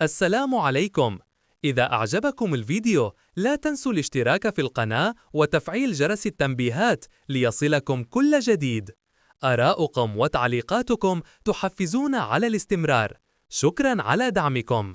السلام عليكم. إذا أعجبكم الفيديو لا تنسوا الاشتراك في القناة وتفعيل جرس التنبيهات ليصلكم كل جديد. آراؤكم وتعليقاتكم تحفزونا على الاستمرار. شكراً على دعمكم.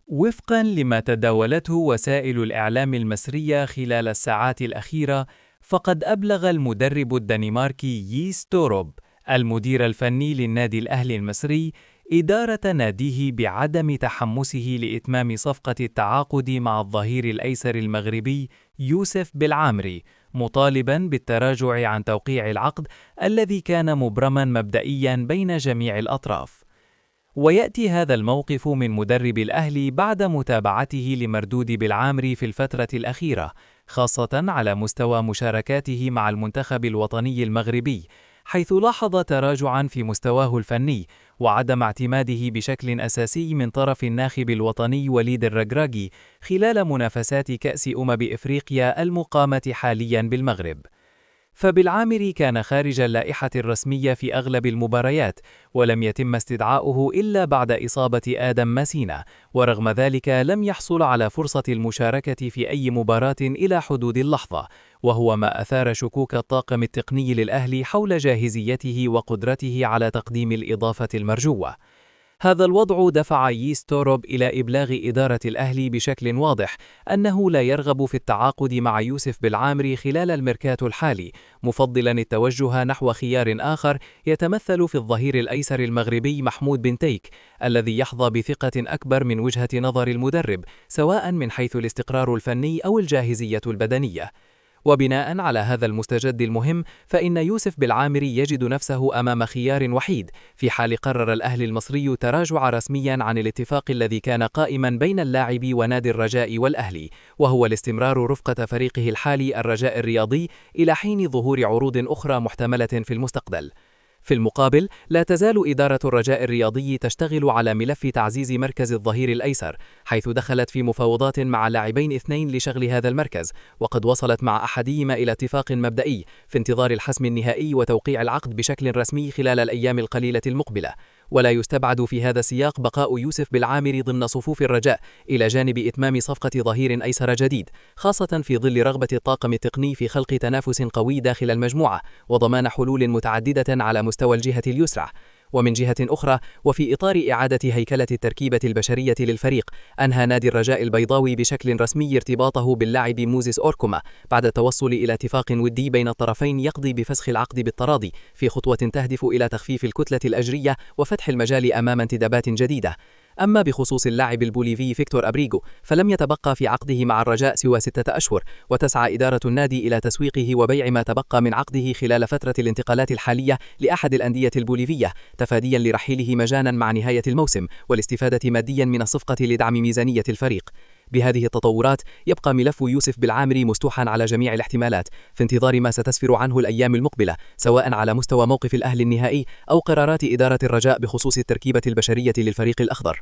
وفقاً لما تداولته وسائل الإعلام المصرية خلال الساعات الأخيرة، فقد أبلغ المدرب الدنماركي ييس توروب المدير الفني للنادي الأهلي المصري إدارة ناديه بعدم تحمسه لإتمام صفقة التعاقد مع الظهير الأيسر المغربي يوسف بالعامري، مطالباً بالتراجع عن توقيع العقد الذي كان مبرماً مبدئياً بين جميع الأطراف. ويأتي هذا الموقف من مدرب الأهلي بعد متابعته لمردود بالعامري في الفترة الأخيرة، خاصة على مستوى مشاركاته مع المنتخب الوطني المغربي، حيث لاحظ تراجعاً في مستواه الفني وعدم اعتماده بشكل أساسي من طرف الناخب الوطني وليد الركراكي خلال منافسات كأس إفريقيا المقامة حالياً بالمغرب. فبالعامري كان خارج اللائحة الرسمية في أغلب المباريات، ولم يتم استدعاؤه إلا بعد إصابة آدم ماسينا، ورغم ذلك لم يحصل على فرصة المشاركة في أي مباراة إلى حدود اللحظة، وهو ما أثار شكوك الطاقم التقني للأهلي حول جاهزيته وقدرته على تقديم الإضافة المرجوة. هذا الوضع دفع ييس توروب إلى إبلاغ إدارة الأهلي بشكل واضح أنه لا يرغب في التعاقد مع يوسف بالعامري خلال الميركاتو الحالي، مفضلاً التوجه نحو خيار آخر يتمثل في الظهير الأيسر المغربي محمود بن تيك، الذي يحظى بثقة أكبر من وجهة نظر المدرب، سواء من حيث الاستقرار الفني أو الجاهزية البدنية. وبناء على هذا المستجد المهم، فإن يوسف بالعامري يجد نفسه أمام خيار وحيد في حال قرر الأهلي المصري تراجع رسميا عن الاتفاق الذي كان قائما بين اللاعب ونادي الرجاء والأهلي، وهو الاستمرار رفقة فريقه الحالي الرجاء الرياضي إلى حين ظهور عروض أخرى محتملة في المستقبل. في المقابل، لا تزال إدارة الرجاء الرياضي تشتغل على ملف تعزيز مركز الظهير الأيسر، حيث دخلت في مفاوضات مع لاعبين اثنين لشغل هذا المركز، وقد وصلت مع أحدهما إلى اتفاق مبدئي في انتظار الحسم النهائي وتوقيع العقد بشكل رسمي خلال الأيام القليلة المقبلة. ولا يستبعد في هذا السياق بقاء يوسف بالعامري ضمن صفوف الرجاء إلى جانب إتمام صفقة ظهير أيسر جديد، خاصة في ظل رغبة الطاقم التقني في خلق تنافس قوي داخل المجموعة وضمان حلول متعددة على مستوى الجهة اليسرى. ومن جهة أخرى، وفي إطار إعادة هيكلة التركيبة البشرية للفريق، أنهى نادي الرجاء البيضاوي بشكل رسمي ارتباطه باللاعب موزيس أوركوما بعد التوصل إلى اتفاق ودي بين الطرفين يقضي بفسخ العقد بالتراضي، في خطوة تهدف إلى تخفيف الكتلة الأجرية وفتح المجال أمام انتدابات جديدة. أما بخصوص اللاعب البوليفي فيكتور أبريغو، فلم يتبقى في عقده مع الرجاء سوى 6 أشهر، وتسعى إدارة النادي إلى تسويقه وبيع ما تبقى من عقده خلال فترة الانتقالات الحالية لأحد الأندية البوليفية، تفاديا لرحيله مجانا مع نهاية الموسم والاستفادة ماديا من الصفقة لدعم ميزانية الفريق. بهذه التطورات، يبقى ملف يوسف بالعامري مفتوحا على جميع الاحتمالات، في انتظار ما ستسفر عنه الأيام المقبلة، سواء على مستوى موقف الأهلي النهائي أو قرارات إدارة الرجاء بخصوص التركيبة البشرية للفريق الأخضر.